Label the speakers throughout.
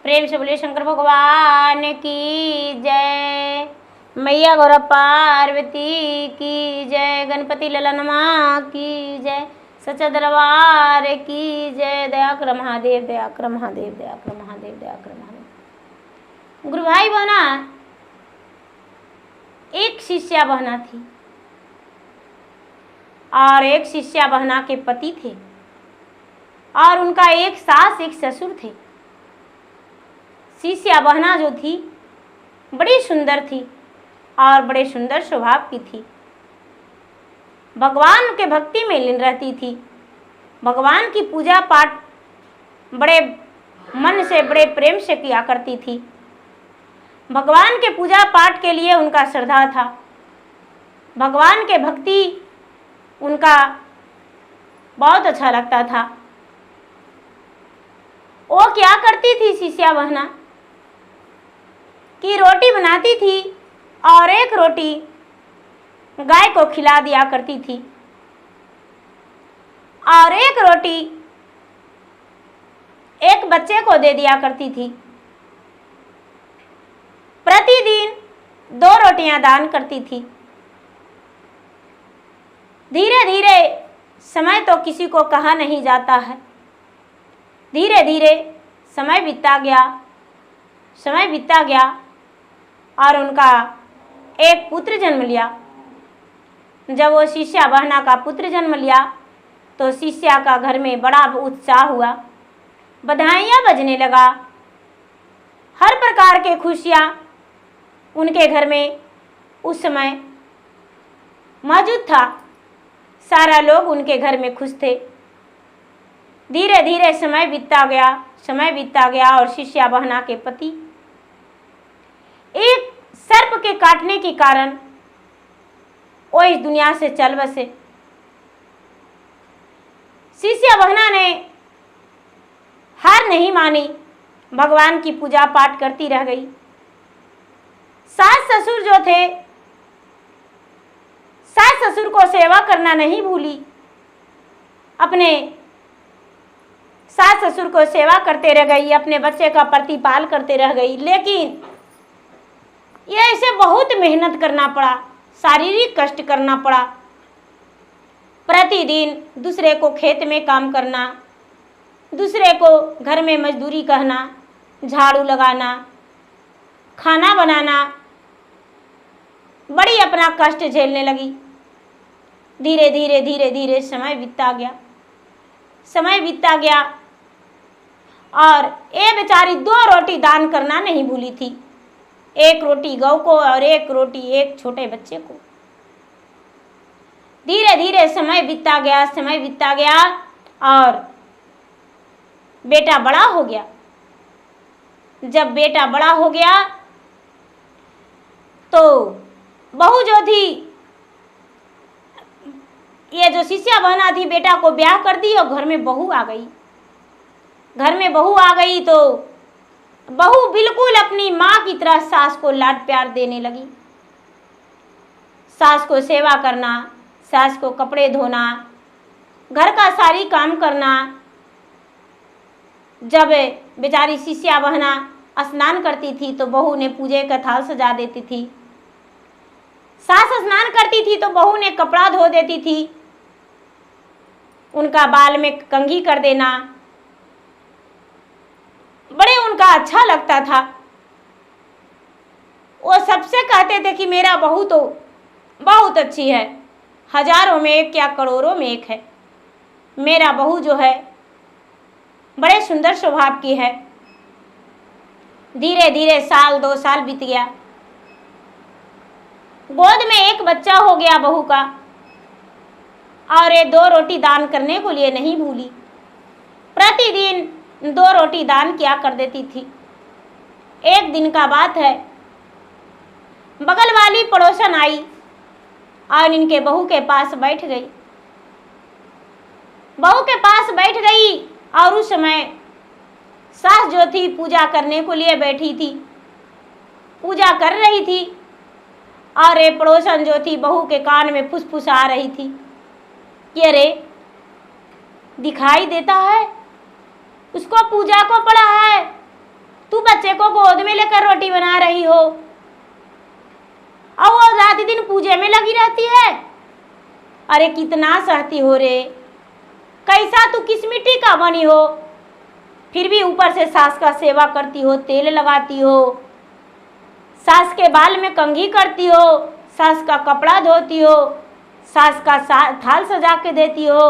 Speaker 1: प्रेम से बोलिए शंकर भगवान की जय। मैया गौरा पार्वती की जय। गणपति ललनमा की जय। सच्चा दरबार की जय। दया कर महादेव, दया कर महादेव, दया कर महादेव, दया कर महादेव। गुरु भाई बहना, एक शिष्या बहना थी और एक शिष्या बहना के पति थे और उनका एक सास एक ससुर थे। शिष्या बहना जो थी बड़ी सुंदर थी और बड़े सुंदर स्वभाव की थी। भगवान के भक्ति में लीन रहती थी। भगवान की पूजा पाठ बड़े मन से बड़े प्रेम से किया करती थी। भगवान के पूजा पाठ के लिए उनका श्रद्धा था। भगवान के भक्ति उनका बहुत अच्छा लगता था। वो क्या करती थी शिष्या बहना कि रोटी बनाती थी और एक रोटी गाय को खिला दिया करती थी और एक रोटी एक बच्चे को दे दिया करती थी। प्रतिदिन 2 रोटियां दान करती थी। धीरे धीरे समय तो किसी को कहा नहीं जाता है। धीरे धीरे समय बीतता गया, समय बीतता गया और उनका एक पुत्र जन्म लिया। जब वो शिष्या बहना का पुत्र जन्म लिया तो शिष्या का घर में बड़ा उत्साह हुआ, बधाइयाँ बजने लगा। हर प्रकार के खुशियाँ उनके घर में उस समय मौजूद था। सारा लोग उनके घर में खुश थे। धीरे धीरे समय बीतता गया, समय बीतता गया और शिष्या बहना के पति एक सर्प के काटने के कारण वो इस दुनिया से चल बसे। शिष्या बहना ने हार नहीं मानी, भगवान की पूजा पाठ करती रह गई। सास ससुर जो थे, सास ससुर को सेवा करना नहीं भूली। अपने सास ससुर को सेवा करते रह गई, अपने बच्चे का प्रतिपाल करते रह गई। लेकिन यह इसे बहुत मेहनत करना पड़ा, शारीरिक कष्ट करना पड़ा। प्रतिदिन दूसरे को खेत में काम करना, दूसरे को घर में मजदूरी करना, झाड़ू लगाना, खाना बनाना, बड़ी अपना कष्ट झेलने लगी। धीरे धीरे धीरे धीरे समय बीतता गया, समय बीतता गया और ये बेचारी 2 रोटी दान करना नहीं भूली थी। एक रोटी गौ को और एक रोटी एक छोटे बच्चे को। धीरे धीरे समय बीतता गया, समय बीतता गया और बेटा बड़ा हो गया। जब बेटा बड़ा हो गया तो बहू जो थी, ये जो शिष्या बहना थी, बेटा को ब्याह कर दी और घर में बहू आ गई। घर में बहू आ गई तो बहू बिल्कुल अपनी माँ की तरह सास को लाड प्यार देने लगी। सास को सेवा करना, सास को कपड़े धोना, घर का सारी काम करना। जब बेचारी शिष्या बहना स्नान करती थी तो बहू ने पूजे का थाल सजा देती थी। सास स्नान करती थी तो बहू ने कपड़ा धो देती थी, उनका बाल में कंघी कर देना। बड़े उनका अच्छा लगता था। वो सबसे कहते थे कि मेरा बहू तो बहुत अच्छी है, हजारों में एक या करोड़ों में एक है। मेरा बहू जो है बड़े सुंदर स्वभाव की है। धीरे धीरे 1-2 साल बीत गया। गोद में एक बच्चा हो गया बहू का और ये 2 रोटी दान करने को लिए नहीं भूली। प्रतिदिन 2 रोटी दान किया कर देती थी। एक दिन का बात है, बगल वाली पड़ोसन आई और इनके बहू के पास बैठ गई। बहू के पास बैठ गई और उस समय सास जो थी पूजा करने को लिए बैठी थी, पूजा कर रही थी और ये पड़ोसन जो थी बहू के कान में फुसफुसा रही थी कि अरे दिखाई देता है, उसको पूजा को पड़ा है, तू को गोद में लेकर रोटी बना रही हो और वो रात दिन पूजे में लगी रहती है। अरे कितना सहती हो रे, कैसा तू किस मिट्टी का बनी हो, फिर भी ऊपर से सास का सेवा करती हो, तेल लगाती हो, सास के बाल में कंघी करती हो, सास का कपड़ा धोती हो, सास का थाल सजा के देती हो।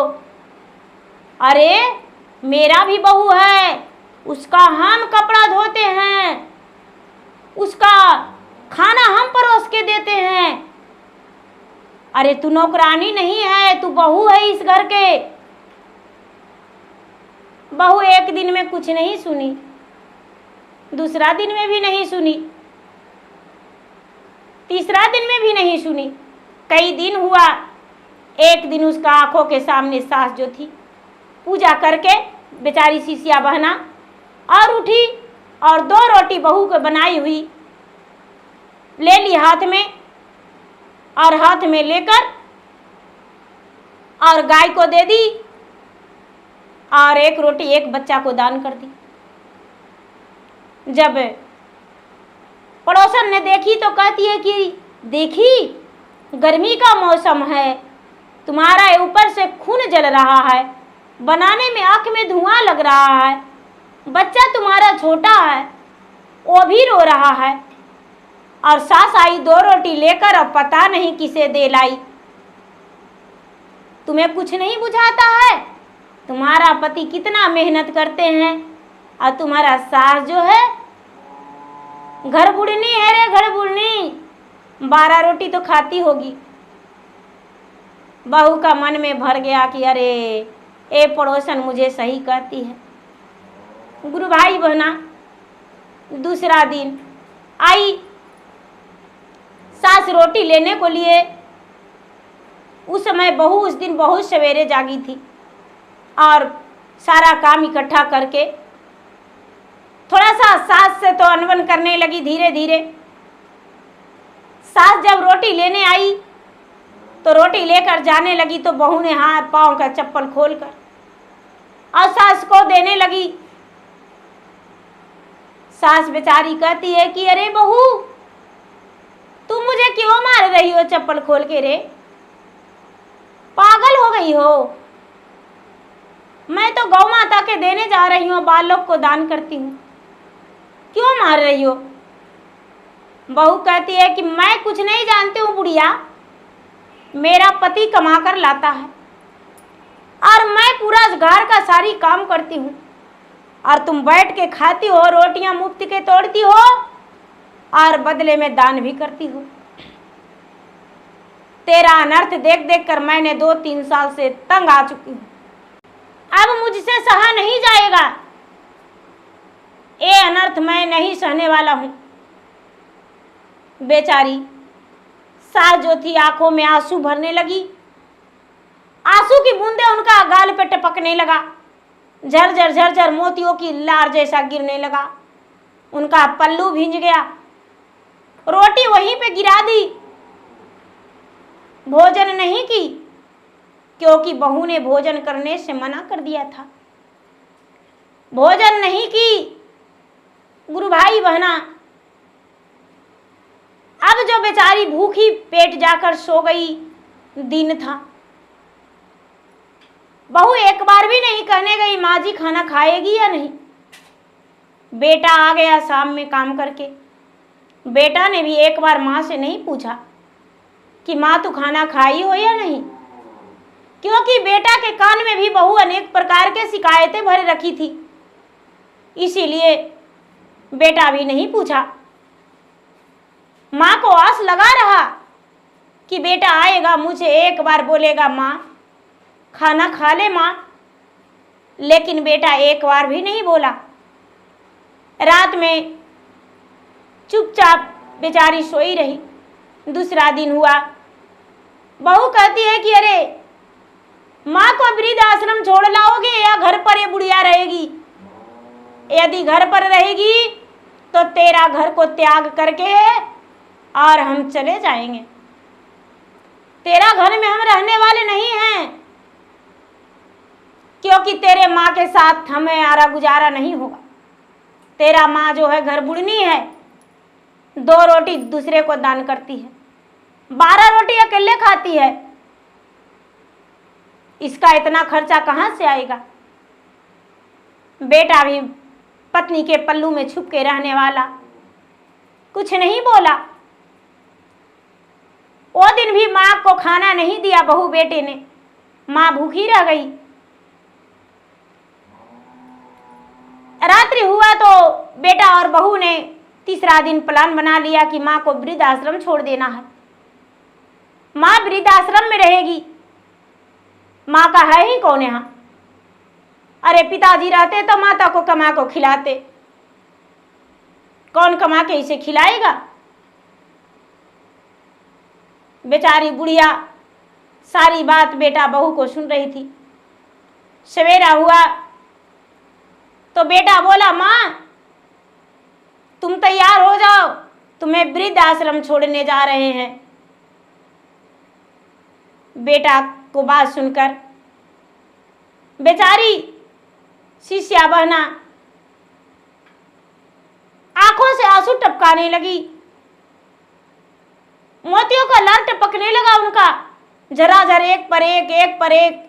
Speaker 1: अरे मेरा भी बहू है, उसका हम कपड़ा धोते हैं, उसका खाना हम परोस के देते हैं। अरे तू नौकरानी नहीं है, तू बहू है इस घर के। बहू एक दिन में कुछ नहीं सुनी, दूसरा दिन में भी नहीं सुनी, तीसरा दिन में भी नहीं सुनी। कई दिन हुआ, एक दिन उसका आंखों के सामने सास जो थी पूजा करके बेचारी शीशिया बहना और उठी और 2 रोटी बहू को बनाई हुई ले ली हाथ में, और हाथ में लेकर और गाय को दे दी और 1 रोटी एक बच्चा को दान कर दी। जब पड़ोसन ने देखी तो कहती है कि देखी, गर्मी का मौसम है, तुम्हारा ऊपर से खून जल रहा है, बनाने में आंख में धुआं लग रहा है, बच्चा तुम्हारा छोटा है, वो भी रो रहा है। और सास आई 2 रोटी लेकर और पता नहीं किसे दे लाई। तुम्हें कुछ नहीं बुझाता है, तुम्हारा पति कितना मेहनत करते हैं और तुम्हारा सास जो है घर बुढ़नी है रे, घर बुढ़नी, 12 रोटी तो खाती होगी। बहू का मन में भर गया कि अरे ए पड़ोसन मुझे सही कहती है। गुरु भाई बहना, दूसरा दिन आई, सास रोटी लेने को लिए। उस समय बहू उस दिन बहुत सवेरे जागी थी और सारा काम इकट्ठा करके थोड़ा सा सास से तो अनबन करने लगी। धीरे धीरे सास जब रोटी लेने आई तो रोटी लेकर जाने लगी तो बहू ने हाथ पांव का चप्पल खोलकर और सास को देने लगी। सास बेचारी कहती है कि अरे बहू, तुम मुझे क्यों मार रही हो चप्पल खोल के रे, पागल हो गई हो? मैं तो गौ माता के देने जा रही हूँ, बाल लोग को दान करती हूँ, क्यों मार रही हो? बहू कहती है कि मैं कुछ नहीं जानती हूँ बुढ़िया, मेरा पति कमा कर लाता है और मैं पूरा घर का सारी काम करती हूँ और तुम बैठ के खाती हो, रोटियां मुफ्त के तोड़ती हो और बदले में दान भी करती हो। तेरा अनर्थ देख देख कर मैंने 2-3 साल से तंग आ चुकी हूँ, अब मुझसे सहा नहीं जाएगा। ये अनर्थ मैं नहीं सहने वाला हूँ। बेचारी सास जो थी आंखों में आंसू भरने लगी, आंसू की बूंदें उनका गाल पे टपकने लगा, झरझर झरझर मोतियों की लार जैसा गिरने लगा, उनका पल्लू भींज गया, रोटी वहीं पे गिरा दी, भोजन नहीं की क्योंकि बहू ने भोजन करने से मना कर दिया था। भोजन नहीं की। गुरु भाई बहना, अब जो बेचारी भूखी पेट जाकर सो गई, दिन था, बहू एक बार भी नहीं कहने गई माँ जी खाना खाएगी या नहीं। बेटा आ गया शाम में काम करके, बेटा ने भी एक बार माँ से नहीं पूछा कि माँ तू खाना खाई हो या नहीं, क्योंकि बेटा के कान में भी बहू अनेक प्रकार के शिकायतें भरे रखी थी, इसीलिए बेटा भी नहीं पूछा। माँ को आस लगा रहा कि बेटा आएगा, मुझे एक बार बोलेगा माँ खाना खा ले माँ, लेकिन बेटा एक बार भी नहीं बोला। रात में चुपचाप बेचारी सोई रही। दूसरा दिन हुआ, बहू कहती है कि अरे माँ को वृद्ध आश्रम छोड़ लाओगे या घर पर ये बुढ़िया रहेगी? यदि घर पर रहेगी तो तेरा घर को त्याग करके और हम चले जाएंगे, तेरा घर में हम रहने वाले नहीं हैं, क्योंकि तेरे माँ के साथ हमें आरा गुजारा नहीं होगा। तेरा माँ जो है घर बुढ़नी है, 2 रोटी दूसरे को दान करती है, 12 रोटी अकेले खाती है, इसका इतना खर्चा कहाँ से आएगा। बेटा भी पत्नी के पल्लू में छुप के रहने वाला कुछ नहीं बोला। वो दिन भी माँ को खाना नहीं दिया बहू बेटे ने, माँ भूखी रह गई। रात्रि हुआ तो बेटा और बहू ने तीसरा दिन प्लान बना लिया कि माँ को वृद्ध आश्रम छोड़ देना है। माँ वृद्ध आश्रम में रहेगी, माँ का है ही कौन यहाँ। अरे पिताजी रहते तो माता को कमा को खिलाते, कौन कमा के इसे खिलाएगा। बेचारी बुढ़िया सारी बात बेटा बहू को सुन रही थी। सवेरा हुआ तो बेटा बोला, माँ तुम तैयार हो जाओ, तुम्हें वृद्ध आश्रम छोड़ने जा रहे हैं। बेटा को बात सुनकर बेचारी शिष्या बहना आंखों से आंसू टपकाने लगी, मोतियों का लाल टपकने लगा उनका, झराझर एक पर एक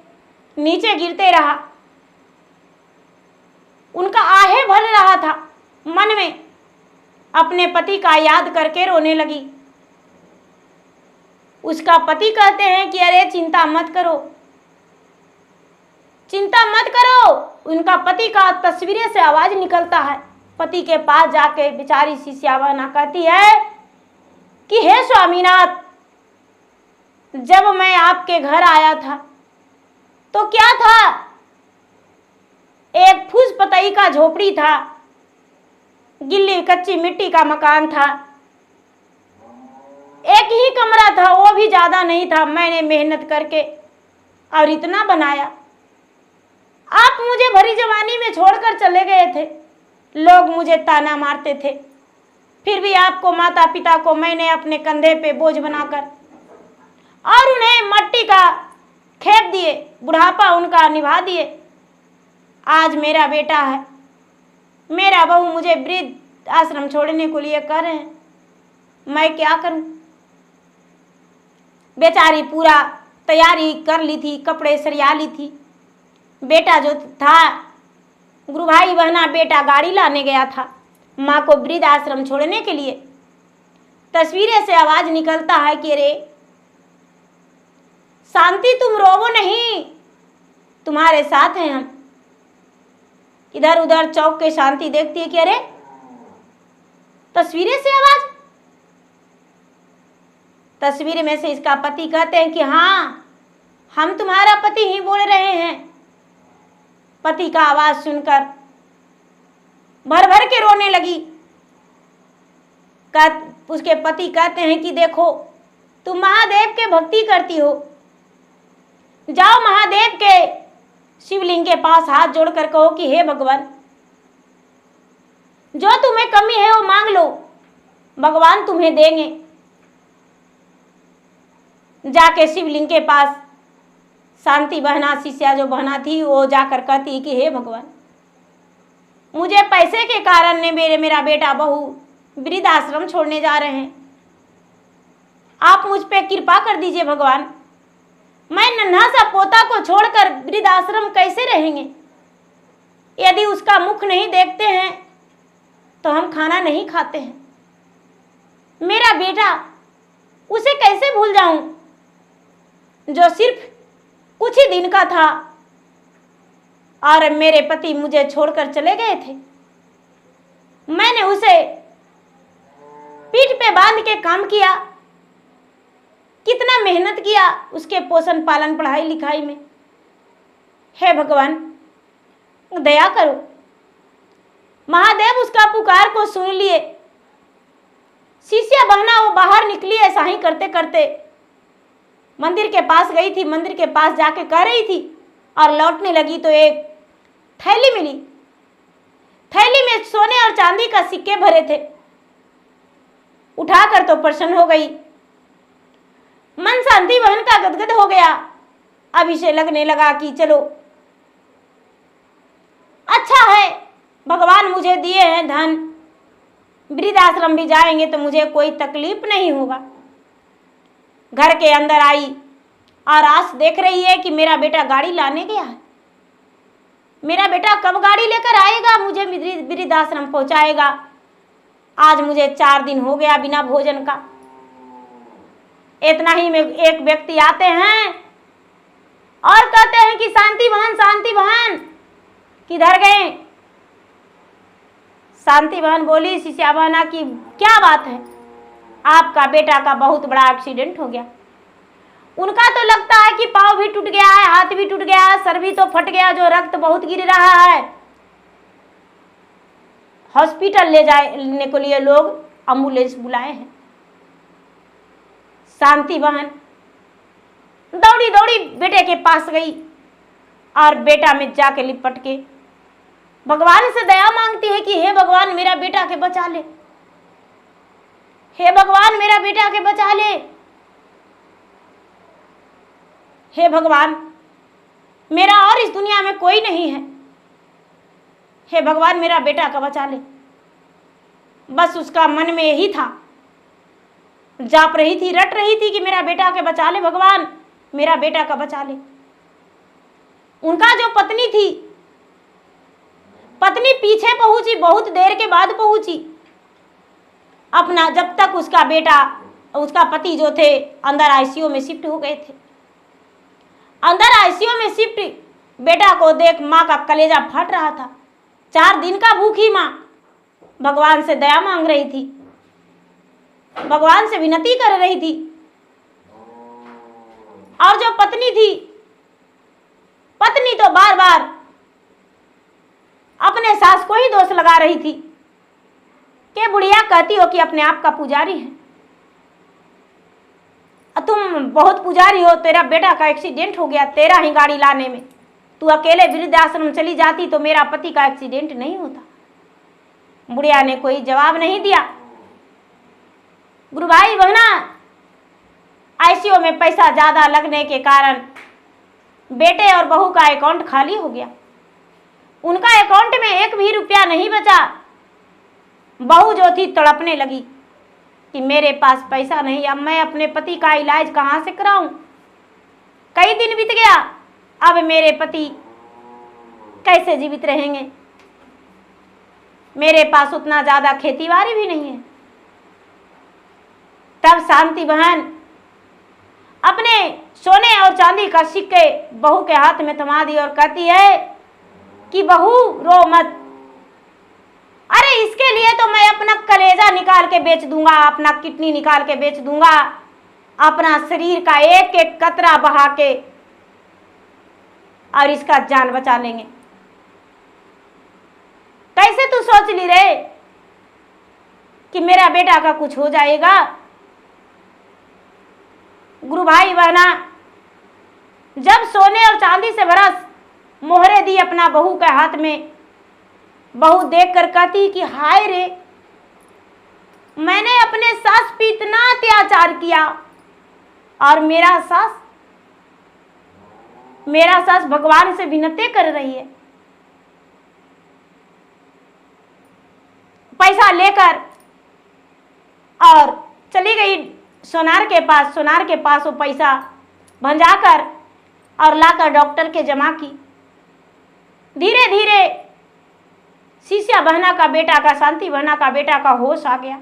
Speaker 1: नीचे गिरते रहा। उनका आहे भर रहा था, मन में अपने पति का याद करके रोने लगी। उसका पति कहते हैं कि अरे चिंता मत करो, चिंता मत करो। उनका पति का तस्वीरें से आवाज निकलता है। पति के पास जाके बेचारी शिष्या बहना कहती है कि हे स्वामीनाथ, जब मैं आपके घर आया था तो क्या था, एक फूस पतई का झोपड़ी था, गिल्ली कच्ची मिट्टी का मकान था, एक ही कमरा था, वो भी ज्यादा नहीं था। मैंने मेहनत करके और इतना बनाया, आप मुझे भरी जवानी में छोड़कर चले गए थे। लोग मुझे ताना मारते थे, फिर भी आपको माता पिता को मैंने अपने कंधे पे बोझ बनाकर और उन्हें मट्टी का खेत दिए, बुढ़ापा उनका निभा दिए। आज मेरा बेटा है, मेरा बहू मुझे वृद्ध आश्रम छोड़ने को लिए कह रहे हैं, मैं क्या करूं। बेचारी पूरा तैयारी कर ली थी, कपड़े सरिया ली थी। बेटा जो था, गुरु भाई बहना बेटा गाड़ी लाने गया था माँ को वृद्ध आश्रम छोड़ने के लिए। तस्वीरें से आवाज निकलता है कि रे शांति तुम रोवो नहीं, तुम्हारे साथ हैं हम। इधर उधर चौक के शांति देखती है कि अरे तस्वीरें से आवाज। तस्वीर में से इसका पति कहते हैं कि हाँ, हम तुम्हारा पति ही बोल रहे हैं। पति का आवाज सुनकर भर भर के रोने लगी। उसके पति कहते हैं कि देखो तुम महादेव के भक्ति करती हो, जाओ महादेव के शिवलिंग के पास हाथ जोड़कर कहो कि हे भगवान, जो तुम्हें कमी है वो मांग लो, भगवान तुम्हें देंगे। जाके शिवलिंग के पास शांति बहना, शिष्या जो बहना थी, वो जाकर कहती कि हे भगवान, मुझे पैसे के कारण ने मेरा बेटा बहू वृद्ध आश्रम छोड़ने जा रहे हैं, आप मुझ पे कृपा कर दीजिए भगवान। मैं नन्हा सा पोता को छोड़कर वृद्ध आश्रम कैसे रहेंगे। यदि उसका मुख नहीं देखते हैं तो हम खाना नहीं खाते हैं। मेरा बेटा, उसे कैसे भूल जाऊं जो सिर्फ कुछ ही दिन का था और मेरे पति मुझे छोड़कर चले गए थे। मैंने उसे पीठ पे बांध के काम किया, कितना मेहनत किया उसके पोषण पालन पढ़ाई लिखाई में। हे भगवान दया करो। महादेव उसका पुकार को सुन लिए। शिष्या बहना वो बाहर निकली, ऐसा ही करते करते मंदिर के पास गई थी। मंदिर के पास जाके कह रही थी और लौटने लगी तो एक थैली मिली। थैली में सोने और चांदी का सिक्के भरे थे। उठाकर तो प्रसन्न हो गई, मन शांति बहन का गदगद हो गया। अब इसे लगने लगा कि चलो अच्छा है भगवान मुझे दिए हैं धन, वृद्धाश्रम भी जाएंगे तो मुझे कोई तकलीफ नहीं होगा। घर के अंदर आई और आस देख रही है कि मेरा बेटा गाड़ी लाने गया है। मेरा बेटा कब गाड़ी लेकर आएगा, मुझे वृद्धाश्रम पहुंचाएगा। आज मुझे 4 दिन हो गया बिना भोजन का। इतना ही में एक व्यक्ति आते हैं और कहते हैं कि शांति बहन किधर गए। शांति बहन बोली शिष्या बहना की क्या बात है, आपका बेटा का बहुत बड़ा एक्सीडेंट हो गया। उनका तो लगता है कि पाँव भी टूट गया है, हाथ भी टूट गया है, सर भी तो फट गया, जो रक्त बहुत गिर रहा है। हॉस्पिटल ले जाने के लिए लोग एम्बुलेंस बुलाए हैं। शांति बहन दौड़ी दौड़ी बेटे के पास गई और बेटा में जाके लिपट के भगवान से दया मांगती है कि हे भगवान मेरा बेटा के बचा ले, हे भगवान मेरा बेटा के बचा ले, हे भगवान मेरा और इस दुनिया में कोई नहीं है, हे भगवान मेरा बेटा का बचा ले। बस उसका मन में यही था, जाप रही थी, रट रही थी कि मेरा बेटा के बचा ले भगवान, मेरा बेटा का बचा ले। उनका जो पत्नी थी, पत्नी पीछे पहुंची, बहुत देर के बाद पहुंची। अपना जब तक उसका बेटा, उसका पति जो थे अंदर आईसीयू में शिफ्ट हो गए थे। अंदर आईसीयू में शिफ्ट बेटा को देख माँ का कलेजा फट रहा था। 4 दिन का भूखी माँ भगवान से दया मांग रही थी, भगवान से विनती कर रही थी। और जो पत्नी थी, पत्नी तो बार बार अपने सास को ही दोष लगा रही थी कि बुढ़िया कहती हो कि अपने आप का पुजारी है, तुम बहुत पुजारी हो, तेरा बेटा का एक्सीडेंट हो गया तेरा ही गाड़ी लाने में, तू अकेले वृद्धाश्रम चली जाती तो मेरा पति का एक्सीडेंट नहीं होता। बुढ़िया ने कोई जवाब नहीं दिया। गुरु भाई बहना, आईसीयू में पैसा ज्यादा लगने के कारण बेटे और बहू का अकाउंट खाली हो गया। उनका अकाउंट में 1 भी रुपया नहीं बचा। बहू जो थी तड़पने लगी कि मेरे पास पैसा नहीं, अब मैं अपने पति का इलाज कहाँ से कराऊं। कई दिन बीत गया, अब मेरे पति कैसे जीवित रहेंगे, मेरे पास उतना ज्यादा खेतीबाड़ी भी नहीं है। तब शांति बहन अपने सोने और चांदी का सिक्के बहू के हाथ में थमा दी और कहती है कि बहू रो मत, अरे इसके लिए तो मैं अपना कलेजा निकाल के बेच दूंगा, अपना किडनी निकाल के बेच दूंगा, अपना शरीर का एक एक कतरा बहा के और इसका जान बचा लेंगे। कैसे तू सोच ली रे कि मेरा बेटा का कुछ हो जाएगा। गुरु भाई बहना, जब सोने और चांदी से भरा मोहरे दी अपना बहू के हाथ में, बहू देखकर कहती कि हाय रे, मैंने अपने सास पे इतना अत्याचार किया और मेरा सास भगवान से विनती कर रही है। पैसा लेकर और चली गई सोनार के पास वो पैसा भंजाकर और लाकर डॉक्टर के जमा की। धीरे धीरे शिष्या बहना का बेटा का, शांति बहना का बेटा का होश आ गया।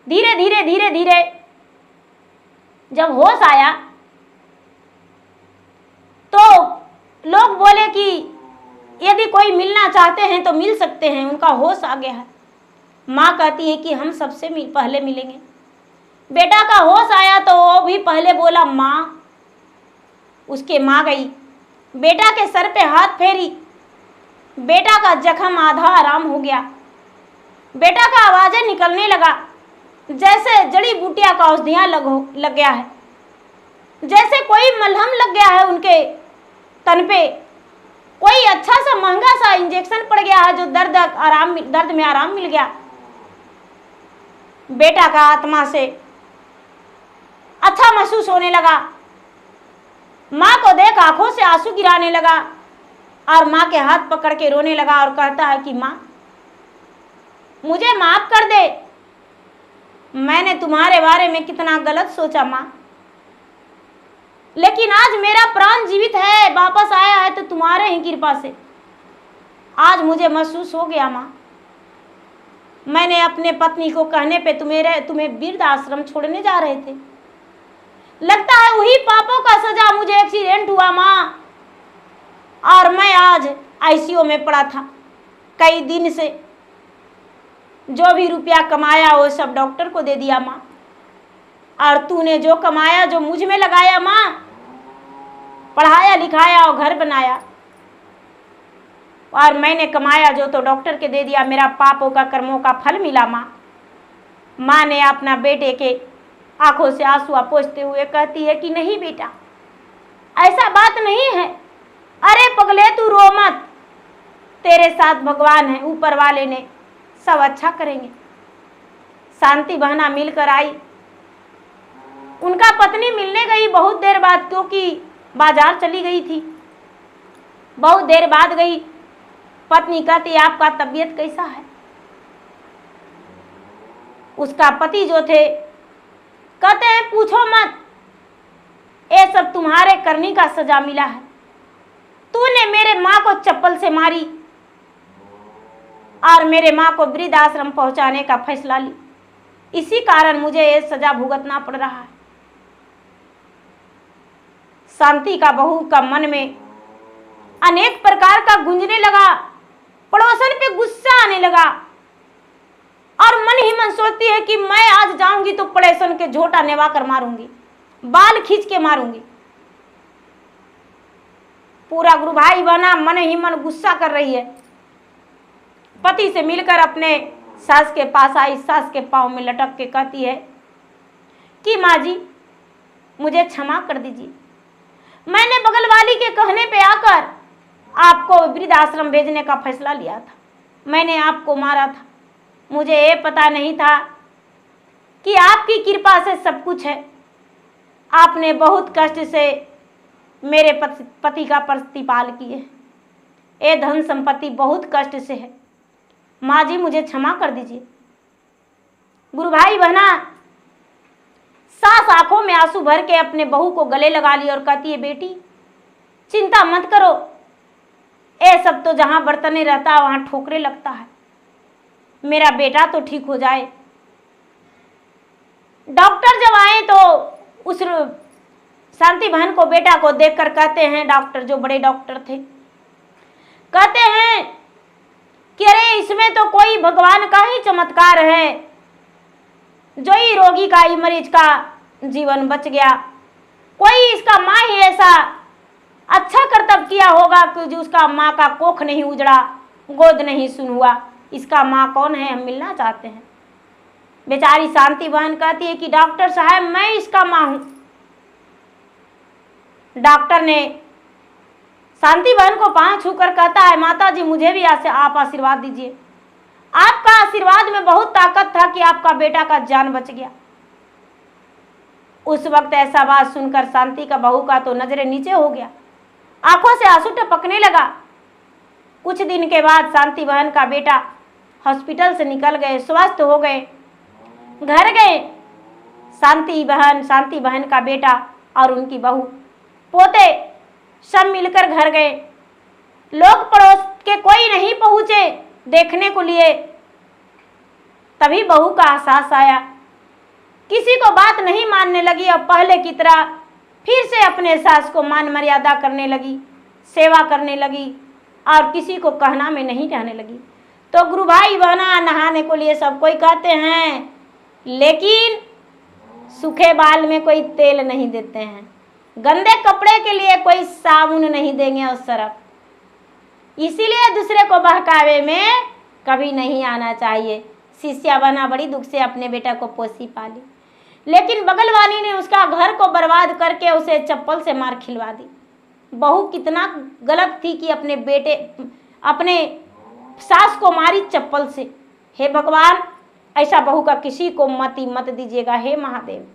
Speaker 1: धीरे धीरे जब होश आया तो लोग बोले कि यदि कोई मिलना चाहते हैं तो मिल सकते हैं, उनका होश आ गया है। माँ कहती है कि हम सबसे पहले मिलेंगे। बेटा का होश आया तो वो भी पहले बोला माँ। उसके माँ गई, बेटा के सर पे हाथ फेरी, बेटा का जख्म आधा आराम हो गया। बेटा का आवाज़ें निकलने लगा, जैसे जड़ी बूटियां का औषधियाँ लग गया है, जैसे कोई मलहम लग गया है उनके तन पे, कोई अच्छा सा महंगा सा इंजेक्शन पड़ गया है जो दर्द में आराम मिल गया। बेटा का आत्मा से अच्छा महसूस होने लगा। माँ को देख आंखों से आंसू गिराने लगा और माँ के हाथ पकड़ के रोने लगा और कहता है कि माँ मुझे माफ कर दे, मैंने तुम्हारे बारे में कितना गलत सोचा माँ, लेकिन आज मेरा प्राण जीवित है, वापस आया है तो तुम्हारे ही कृपा से। आज मुझे महसूस हो गया माँ, मैंने अपने पत्नी को कहने पे तुम्हें वृद्ध आश्रम छोड़ने जा रहे थे, लगता है वही पापों का सजा, मुझे एक्सीडेंट हुआ माँ और मैं आज आईसीयू में पड़ा था कई दिन से। जो भी रुपया कमाया वो सब डॉक्टर को दे दिया माँ, और तूने जो कमाया जो मुझ में लगाया माँ, पढ़ाया लिखाया और घर बनाया, और मैंने कमाया जो तो डॉक्टर के दे दिया, मेरा पापों का कर्मों का फल मिला माँ। माँ ने अपना बेटे के आंखों से आंसू पोंछते हुए कहती है कि नहीं बेटा, ऐसा बात नहीं है, अरे पगले तू रो मत, तेरे साथ भगवान है, ऊपर वाले ने सब अच्छा करेंगे। शांति बहना मिलकर आई, उनका पत्नी मिलने गई बहुत देर बाद, क्योंकि बाजार चली गई थी, बहुत देर बाद गई। पत्नी कहती आपका तबीयत कैसा है? उसका पति जो थे कहते हैं पूछो मत, ये सब तुम्हारे करनी का सजा मिला है, तूने मेरे माँ को चप्पल से मारी और मेरे माँ को वृद्ध आश्रम पहुंचाने का फैसला ली, इसी कारण मुझे ये सजा भुगतना पड़ रहा है। शांति का बहू का मन में अनेक प्रकार का गूंजने लगा, पड़ोसन पे गुस्सा आने लगा और मन ही मन सोचती है कि मैं आज जाऊंगी तो पड़ोसन के झोटा नेवा कर मारूंगी, बाल खींच के मारूंगी। पूरा गुरु भाई बहना मन ही मन गुस्सा कर रही है। पति से मिलकर अपने सास के पास आई, सास के पांव में लटक के कहती है कि माँ जी मुझे क्षमा कर दीजिए, मैंने बगल वाली के कहने पे आकर आपको वृद्ध आश्रम भेजने का फैसला लिया था, मैंने आपको मारा था, मुझे ये पता नहीं था कि आपकी कृपा से सब कुछ है। आपने बहुत कष्ट से मेरे पति का प्रतिपाल किए, ये धन संपत्ति बहुत कष्ट से है, माँ जी मुझे क्षमा कर दीजिए। गुरु भाई बहना सास आंखों में आंसू भर के अपने बहू को गले लगा ली और कहती है बेटी चिंता मत करो, ये सब तो जहां बर्तने रहता है वहां ठोकरे लगता है, मेरा बेटा तो ठीक हो जाए। डॉक्टर जब आए तो उस शांति बहन को बेटा को देखकर कहते हैं, डॉक्टर जो बड़े डॉक्टर थे कहते हैं कि अरे इसमें तो कोई भगवान का ही चमत्कार है, जो ही रोगी का ही मरीज का जीवन बच गया, कोई इसका माँ ही ऐसा अच्छा कर्तव्य किया होगा कि जो उसका माँ का कोख नहीं उजड़ा, गोद नहीं सुन हुआ, इसका माँ कौन है, हम मिलना चाहते हैं। बेचारी शांति बहन कहती है कि डॉक्टर साहब मैं इसका माँ हूं। डॉक्टर ने शांति बहन को पांव छूकर कहता है माता जी मुझे भी आप आशीर्वाद दीजिए, आपका आशीर्वाद में बहुत ताकत था कि आपका बेटा का जान बच गया। उस वक्त ऐसा बात सुनकर शांति का बहू का तो नजरें नीचे हो गया, आंखों से आंसू टपकने लगा। कुछ दिन के बाद शांति बहन का बेटा हॉस्पिटल से निकल गए, स्वस्थ हो गए, घर गए। शांति बहन का बेटा और उनकी बहू पोते सब मिलकर घर गए। लोग पड़ोस के कोई नहीं पहुंचे देखने को लिए। तभी बहू का एहसास आया, किसी को बात नहीं मानने लगी और पहले की तरह फिर से अपने सास को मान मर्यादा करने लगी, सेवा करने लगी और किसी को कहना में नहीं रहने लगी। तो गुरु भाई बहना नहाने को लिए सब कोई कहते हैं, लेकिन सूखे बाल में कोई तेल नहीं देते हैं, गंदे कपड़े के लिए कोई साबुन नहीं देंगे और सरफ। इसीलिए दूसरे को बहकावे में कभी नहीं आना चाहिए। शिष्या बना बड़ी दुख से अपने बेटा को पोसी पाली, लेकिन बगल वाली ने उसका घर को बर्बाद करके उसे चप्पल से मार खिलवा दी। बहू कितना गलत थी कि अपने सास को मारी चप्पल से। हे भगवान ऐसा बहू का किसी को मत दीजिएगा, हे महादेव।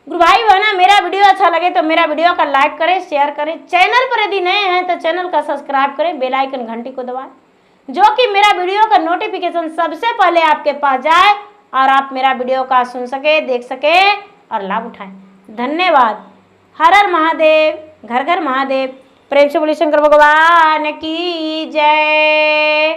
Speaker 1: गुरु भाई बहना मेरा वीडियो अच्छा लगे तो मेरा वीडियो का लाइक करें, शेयर करें। चैनल पर यदि नए हैं तो चैनल का सब्सक्राइब करें, बेल आइकन घंटी को दबाएं, जो कि मेरा वीडियो का नोटिफिकेशन सबसे पहले आपके पास जाए और आप मेरा वीडियो का सुन सके, देख सके और लाभ उठाएं। धन्यवाद। हर हर महादेव, घर घर महादेव। प्रेम से बोलिए शंकर भगवान की जय।